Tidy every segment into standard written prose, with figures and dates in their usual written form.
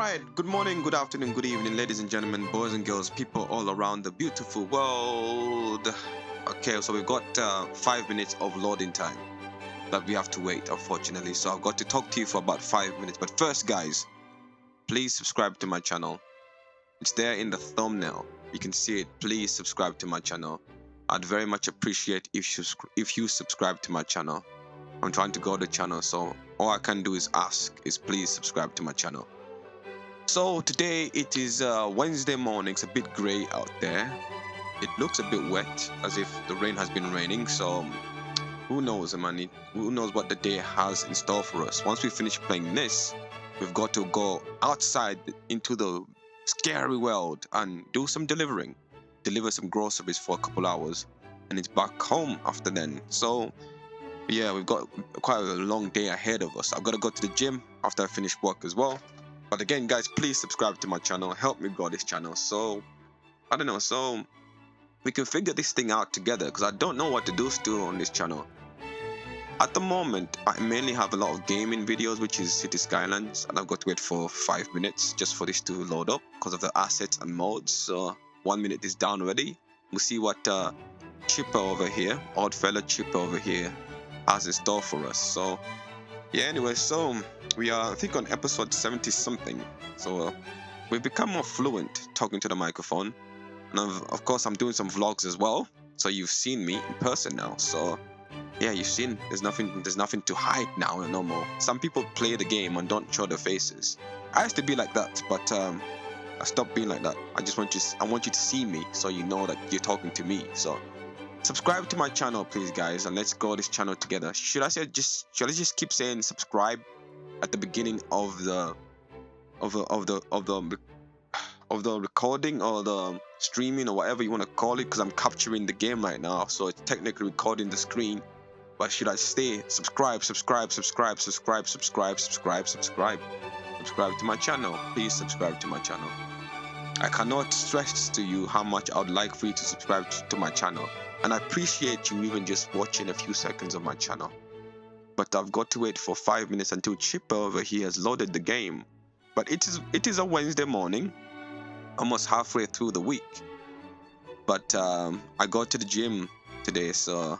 right, good morning, good afternoon, good evening, ladies and gentlemen, boys and girls, people all around the beautiful world. Okay, so we've got 5 minutes of loading time that we have to wait, unfortunately. So I've got to talk to you for about 5 minutes. But first, guys, please subscribe to my channel. It's there in the thumbnail. You can see it. Please subscribe to my channel. I'd very much appreciate if you subscribe to my channel. I'm trying to grow the channel, so all I can do is ask is please subscribe to my channel. So today it is Wednesday morning. It's a bit grey out there. It looks a bit wet, as if the rain has been raining. So who knows, man? Who knows what the day has in store for us? Once we finish playing this, we've got to go outside into the scary world and do some delivering. Deliver some groceries for a couple hours, and it's back home after then. So yeah, we've got quite a long day ahead of us. I've got to go to the gym after I finish work as well. But again, guys, please subscribe to my channel. Help me grow this channel. So, I don't know. So, we can figure this thing out together because I don't know what to do still on this channel. At the moment, I mainly have a lot of gaming videos, which is City Skylines. And I've got to wait for 5 minutes just for this to load up because of the assets and modes. So, 1 minute is down already. We'll see what Chipper over here, odd fella Chipper over here, has in store for us. So, yeah, anyway, so we are, I think, on episode 70 something. So we've become more fluent talking to the microphone. And of course, I'm doing some vlogs as well. So you've seen me in person now. So yeah, you've seen there's nothing to hide now no more. Some people play the game and don't show their faces. I used to be like that, but I stopped being like that. I want you to see me so you know that you're talking to me. So subscribe to my channel, please, guys, and let's grow this channel together. Should I just keep saying subscribe at the beginning of the recording or the streaming or whatever you want to call it? Because I'm capturing the game right now, so it's technically recording the screen. But should I stay subscribe to my channel? Please subscribe to my channel. I cannot stress to you how much I would like for you to subscribe to my channel. And I appreciate you even just watching a few seconds of my channel. But I've got to wait for 5 minutes until Chipper over here has loaded the game. But it is a Wednesday morning, almost halfway through the week. But I go to the gym today, so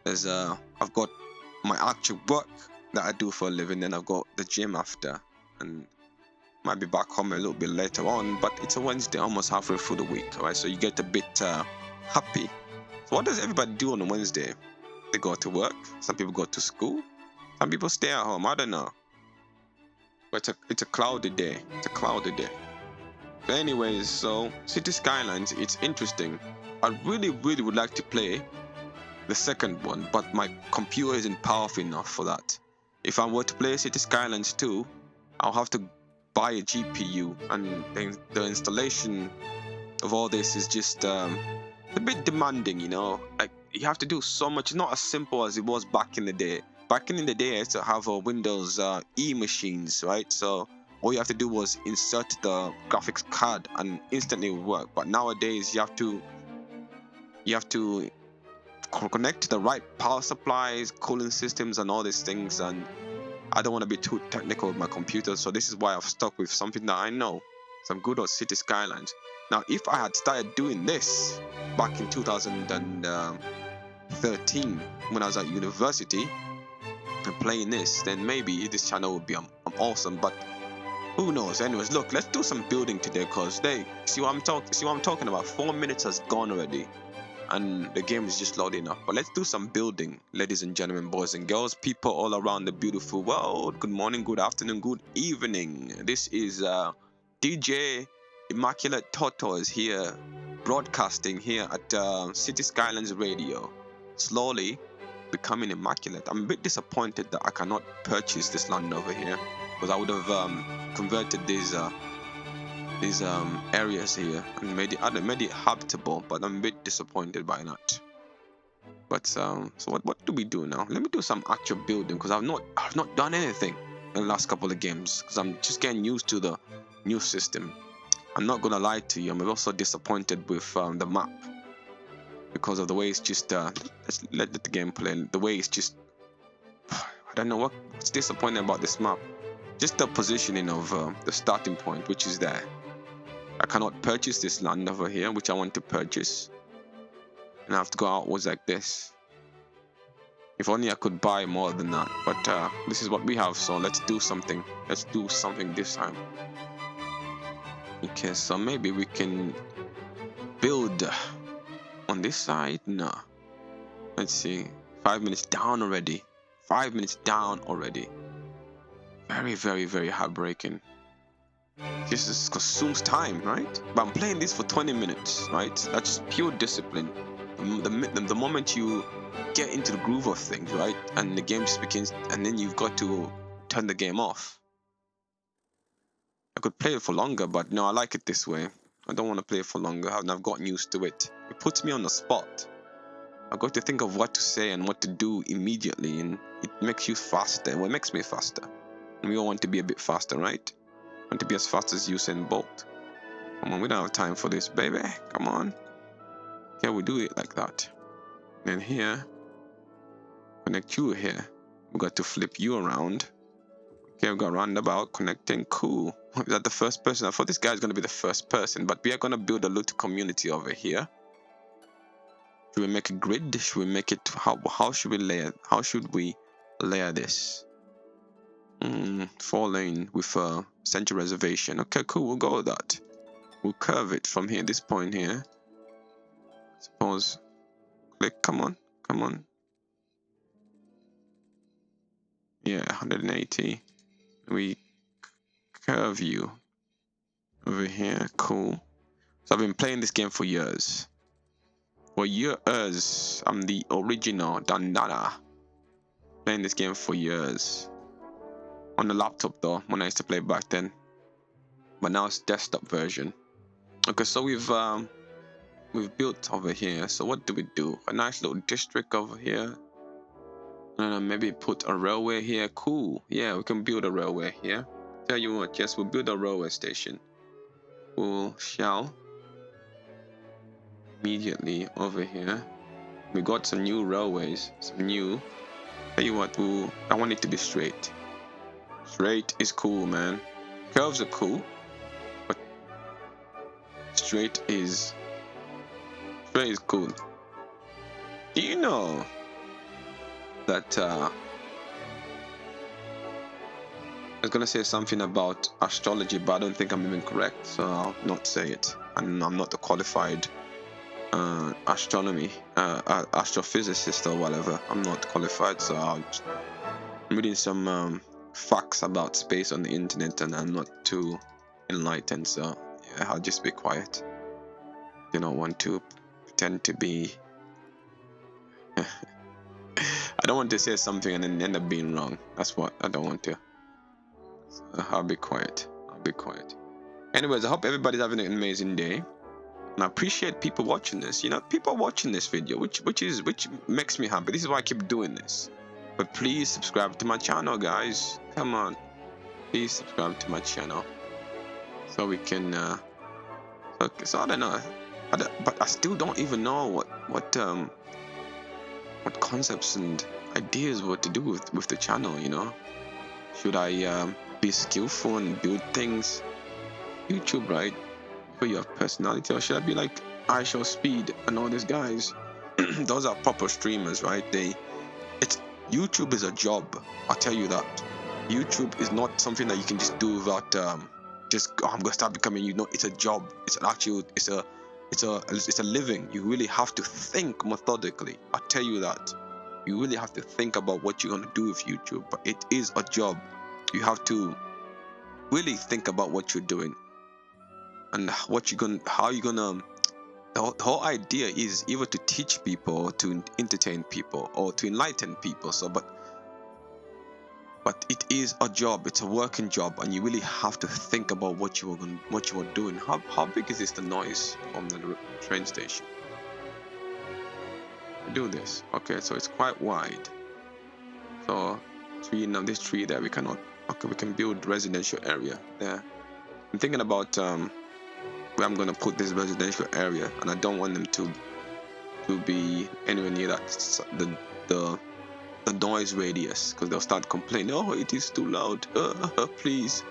I've got my actual work that I do for a living, then I've got the gym after, and might be back home a little bit later on. But it's a Wednesday, almost halfway through the week, right? So you get a bit happy. So what does everybody do on a Wednesday? They go to work. Some people go to school. Some people stay at home. I don't know. But it's a cloudy day. It's a cloudy day. So anyways, so City Skylines, it's interesting. I really would like to play the second one, but my computer isn't powerful enough for that. If I were to play City Skylines 2, I'll have to buy a GPU, and the installation of all this is just a bit demanding, you know. Like, you have to do so much. It's not as simple as it was back in the day. Back in the day, I used to have Windows E machines, right? So all you have to do was insert the graphics card and instantly it would work. But nowadays, you have to connect to the right power supplies, cooling systems, and all these things. And I don't want to be too technical with my computer, so this is why I've stuck with something that I know, some good old City Skylines. Now, if I had started doing this back in 2013 when I was at university and playing this, then maybe this channel would be awesome. But who knows? Anyways, look, let's do some building today, because see what I'm talking about. 4 minutes has gone already, and the game is just loading up. But let's do some building, ladies and gentlemen, boys and girls, people all around the beautiful world. Good morning, good afternoon, good evening. This is DJ Immaculate Toto is here, broadcasting here at City Skylines Radio, slowly becoming immaculate. I'm a bit disappointed that I cannot purchase this land over here, because I would have converted these areas here and made it habitable, but I'm a bit disappointed by that. But so what do we do now? Let me do some actual building, because I've not done anything in the last couple of games, because I'm just getting used to the new system. I'm not gonna lie to you, I'm also disappointed with the map, because of the way it's just let's let the game play. The way it's just I don't know what's disappointing about this map. just the positioning of the starting point, which is there. I cannot purchase this land over here, which I want to purchase, and I have to go outwards like this. If only I could buy more than that, but this is what we have, so let's do something. Let's do something this time. Okay, so maybe we can build on this side. No, let's see. 5 minutes down already. 5 minutes down already. Very, very, very heartbreaking. This just consumes time, right? But I'm playing this for 20 minutes, right? That's pure discipline. The moment you get into the groove of things, right, and the game just begins, and then you've got to turn the game off. I could play it for longer, but no, I like it this way. I don't want to play it for longer, and I've gotten used to it. It puts me on the spot. I've got to think of what to say and what to do immediately, and it makes you faster. Well, it makes me faster. And we all want to be a bit faster, right? Want to be as fast as Usain Bolt. Come on, we don't have time for this, baby. Come on. Okay, we do it like that. Then here, connect you here. We got to flip you around. Okay, we got roundabout connecting. Cool. Is that the first person? I thought this guy's gonna be the first person, but we are gonna build a little community over here. Should we make a grid? Should we make it? How should we layer? How should we layer this? 4-lane with a central reservation. Okay, cool. We'll go with that. We'll curve it from here. This point here. Suppose. Click. Come on. Come on. Yeah, 180. We curve you over here. Cool. So I've been playing this game for years. For years. I'm the original Dandana. Playing this game for years. On the laptop though, when I used to play back then. But now it's desktop version. Okay, so we've built over here. So what do we do? A nice little district over here. And maybe put a railway here. Cool. Yeah, we can build a railway here. Tell you what, yes, we'll build a railway station. We shall immediately over here. We got some new railways. Some new. Tell you what, I want it to be straight. Straight is cool, man. Curves are cool, but straight is cool. Do you know that I was gonna say something about astrology, but I don't think I'm even correct, so I'll not say it. And I'm not a qualified astrophysicist or whatever. I'm not qualified, so I'm reading some facts about space on the internet, and I'm not too enlightened, so yeah, I'll just be quiet. I don't want to pretend to be I don't want to say something and then end up being wrong. That's what I don't want to. So I'll be quiet. Anyways, I hope everybody's having an amazing day, and I appreciate people watching this. You know, people watching this video, which makes me happy. This is why I keep doing this. But please subscribe to my channel, guys. Come on, please subscribe to my channel so we can. So I don't know, but I still don't even know what concepts and ideas what to do with the channel. You know, should I be skillful and build things? YouTube, right? Where you have personality, or should I be like I Show Speed and all these guys? Those are proper streamers, right? YouTube is a job. I'll tell you that. YouTube is not something that you can just do without I'm gonna start becoming. You know, it's a job. It's an actual. It's a living. You really have to think methodically. I'll tell you that. You really have to think about what you're gonna do with YouTube. But it is a job. You have to really think about what you're doing and how you're gonna. The whole idea is either to teach people, or to entertain people, or to enlighten people. So, but it is a job. It's a working job, and you really have to think about what you are doing. How big is the noise from the train station? Do this. Okay, so it's quite wide. So this tree there we cannot. Okay, we can build residential area there. I'm thinking about where I'm gonna put this residential area, and I don't want them to be anywhere near that the noise radius, because they'll start complaining, oh, it is too loud, please,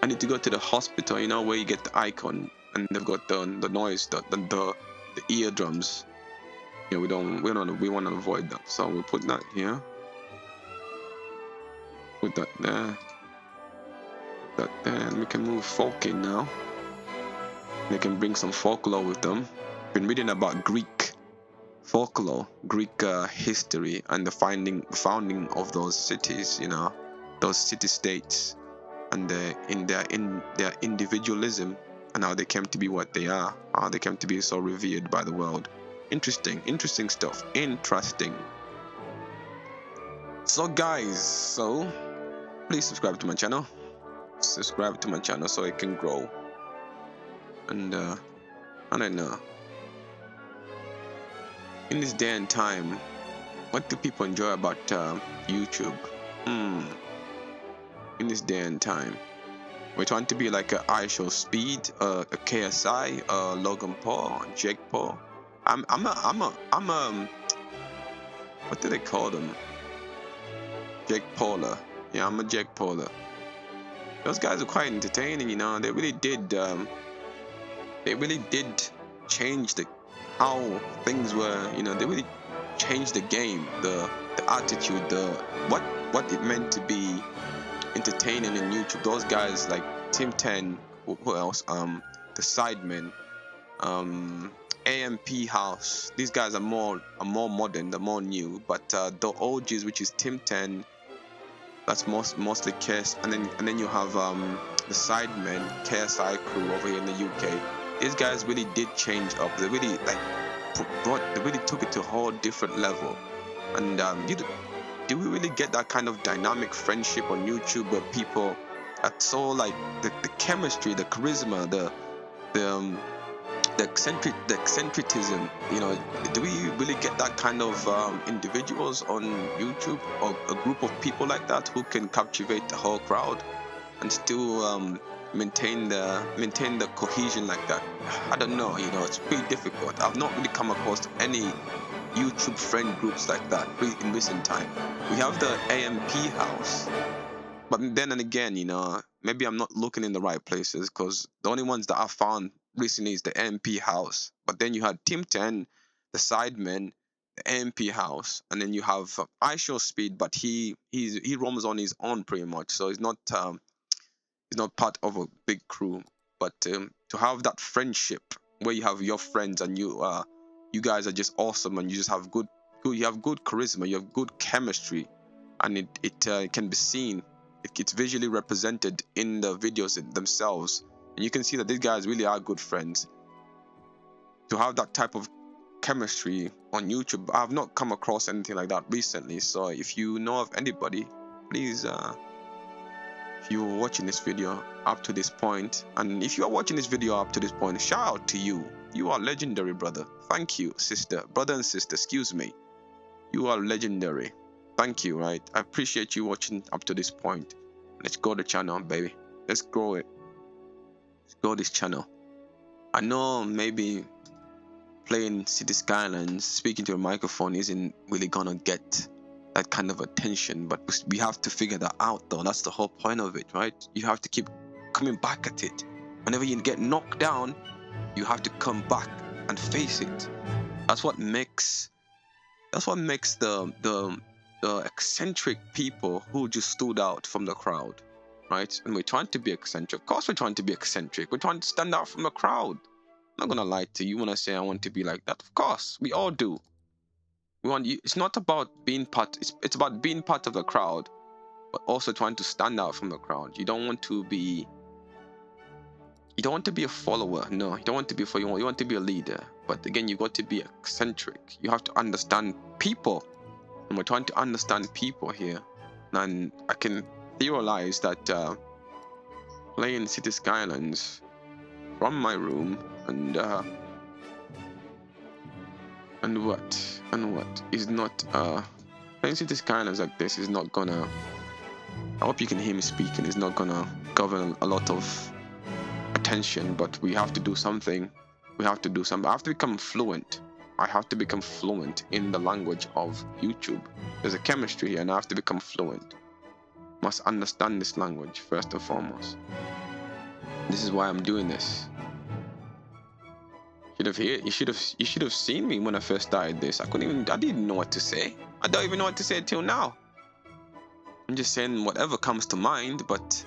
I need to go to the hospital, you know, where you get the icon and they've got the noise, the eardrums. Yeah, we want to avoid that, so we'll put that here, put that there, put that there, and we can move folk in now. They can bring some folklore with them. Been reading about Greek folklore, Greek history, and the founding of those cities, you know, those city-states, and in their individualism, and how they came to be what they are, how they came to be so revered by the world. Interesting stuff. Interesting. So guys, please subscribe to my channel. Subscribe to my channel so it can grow. And I don't know. In this day and time, what do people enjoy about YouTube? In this day and time, we're trying to be like a iShowSpeed, a KSI, Logan Paul, Jake Paul. I'm a what do they call them? Jake Pauler. Yeah, I'm a Jake Pauler. Those guys are quite entertaining, you know. They really did change how things were, you know. They really changed the game, the attitude, what it meant to be entertaining in YouTube. Those guys like Tim 10, who else? The Sidemen, AMP House. These guys are more modern, they're more new. But the OGs, which is Tim 10, that's mostly KS, and then you have the Sidemen, KSI crew over here in the UK. These guys really did change up. They really they really took it to a whole different level. And do we really get that kind of dynamic friendship on YouTube where people are so like the chemistry, the charisma, the eccentricism, you know? Do we really get that kind of individuals on YouTube, or a group of people like that who can captivate the whole crowd and still maintain the cohesion like that? I don't know, you know, it's pretty difficult. I've not really come across any YouTube friend groups like that in recent time. We have the AMP House, but then and again, you know, maybe I'm not looking in the right places, because the only ones that I found recently is the AMP House. But then you had Tim 10, the Sidemen, the AMP House, and then you have iShowSpeed, but he roams on his own pretty much, so he's not part of a big crew. But to have that friendship where you have your friends and you guys are just awesome, and you just have good charisma, you have good chemistry, and it can be seen. It's visually represented in the videos themselves, and you can see that these guys really are good friends. To have that type of chemistry on YouTube, I have not come across anything like that recently. So if you know of anybody, please, if you're watching this video up to this point, and if you are watching this video up to this point, shout out to you. You are legendary, brother. Thank you, sister, brother and sister, excuse me. You are legendary. Thank you, right? I appreciate you watching up to this point. Let's grow the channel, baby. Let's grow it. Let's grow this channel. I know maybe playing City Skylines, speaking to a microphone isn't really gonna get that kind of attention, but we have to figure that out though. That's the whole point of it, right? You have to keep coming back at it. Whenever you get knocked down, you have to come back and face it. That's what makes the eccentric people who just stood out from the crowd, right? And we're trying to be eccentric. Of course we're trying to be eccentric. We're trying to stand out from the crowd. I'm not gonna lie to you when I say I want to be like that. Of course, we all do. We want you. It's not about being part. It's about being part of the crowd, but also trying to stand out from the crowd. You don't want to be a follower. No, you don't want to be a follower. You want to be a leader. But again, you got to be eccentric. You have to understand people, and we're trying to understand people here. And I can theorize that playing City Skylines from my room and what is not playing City Skylines like this is not gonna, I hope you can hear me speaking, is not gonna govern a lot of attention, but we have to do something. I have to become fluent. I have to become fluent in the language of YouTube. There's a chemistry here and I have to become fluent. Must understand this language first and foremost. This is why I'm doing this. You should have seen me when I first started this. I didn't know what to say. I don't even know what to say till now. I'm just saying whatever comes to mind, but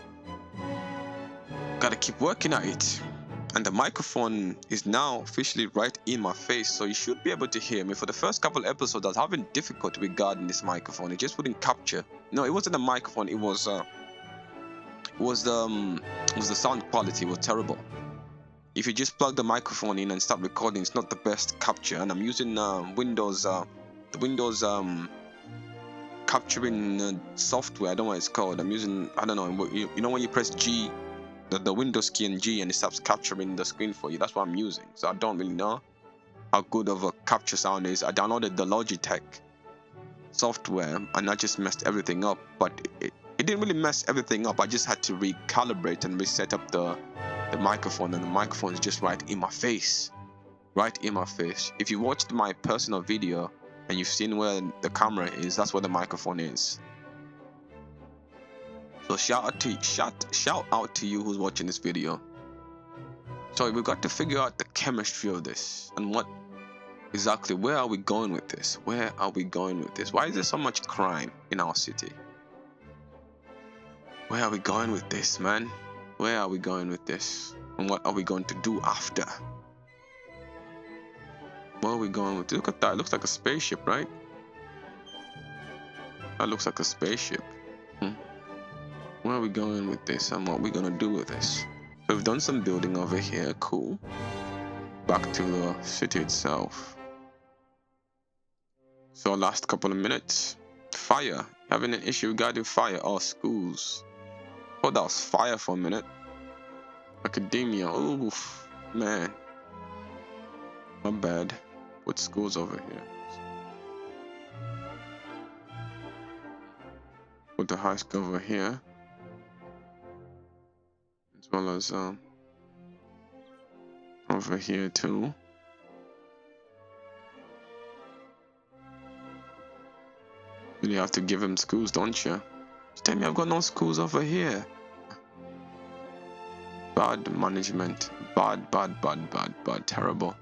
gotta keep working at it. And the microphone is now officially right in my face, so you should be able to hear me. For the first couple episodes, I was having difficulty regarding this microphone. It just wouldn't capture. No, it wasn't a microphone. It was the sound quality was terrible. If you just plug the microphone in and start recording, it's not the best capture. And I'm using Windows, the Windows capturing software. I don't know what it's called. I'm using, I don't know. You know when you press G, the Windows key and G, and it stops capturing the screen for you. That's what I'm using. So I don't really know how good of a capture sound is. I downloaded the Logitech software and I just messed everything up. But it didn't really mess everything up. I just had to recalibrate and reset up the microphone, and the microphone is just right in my face. Right in my face. If you watched my personal video and you've seen where the camera is, that's where the microphone is. So shout out to you who's watching this video. So we've got to figure out the chemistry of this and what exactly, where are we going with this? Where are we going with this? Why is there so much crime in our city? Where are we going with this, man? Where are we going with this? And what are we going to do after? Where are we going with this? Look at that. It looks like a spaceship, right? That looks like a spaceship. Where are we going with this and what are we going to do with this? So we've done some building over here. Cool. Back to the city itself. So last couple of minutes. Fire. Having an issue regarding fire. Oh, schools. Oh, that was fire for a minute. Academia. Oof. Man. Not bad. Put schools over here. Put the high school over here. As well as over here too. You have to give him schools, don't you? Just tell me I've got no schools over here. Bad management. Bad. Terrible.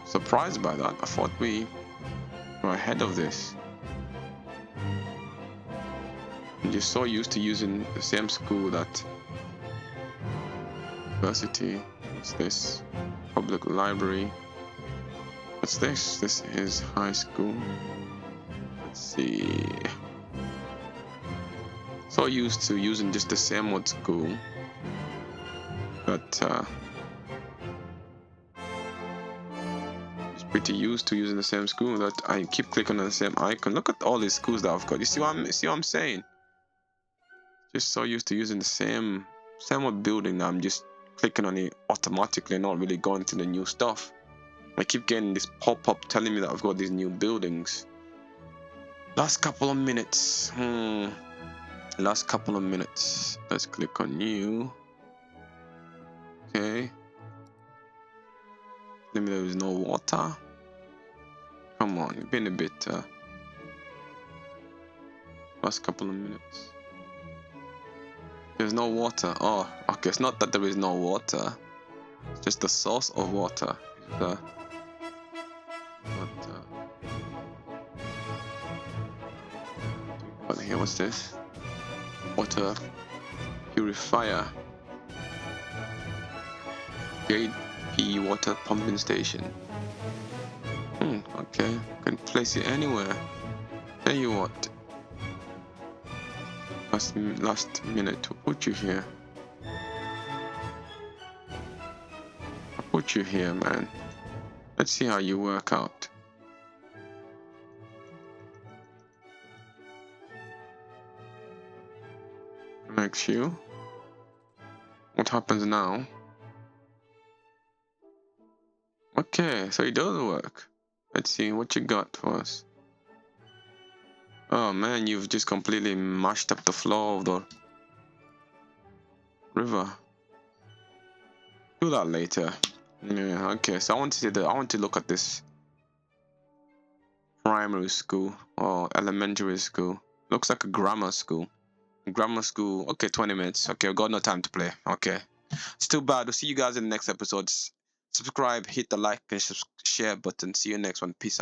Surprised by that. I thought we were ahead of this. I'm just so used to using the same school that university. What's this? Public library. What's this? This is high school. Let's see. So used to using just the same old school. But just pretty used to using the same school that I keep clicking on the same icon. Look at all these schools that I've got. You see what I'm saying? Just so used to using the same old building that I'm just clicking on it automatically and not really going to the new stuff. I keep getting this pop-up telling me that I've got these new buildings. Last couple of minutes. Last couple of minutes. Let's click on new. Okay. Tell me there is no water. Come on, you've been a bit. Last couple of minutes. There's no water. Oh, okay. It's not that there is no water. It's just the source of water. But here, what's this? Water purifier. JP water pumping station. Okay. Can place it anywhere. Tell you what. Last minute to put you here. I'll put you here, man. Let's see how you work out. Connects you. What happens now? Okay, so it does work. Let's see what you got for us. Oh man, you've just completely mashed up the flow of the river. Do that later. Yeah, okay. So I want to see I want to look at this primary school or elementary school. Looks like a grammar school. Grammar school. Okay, 20 minutes. Okay, we got no time to play. Okay. It's too bad. We'll see you guys in the next episodes. Subscribe, hit the like and share button. See you next one. Peace out.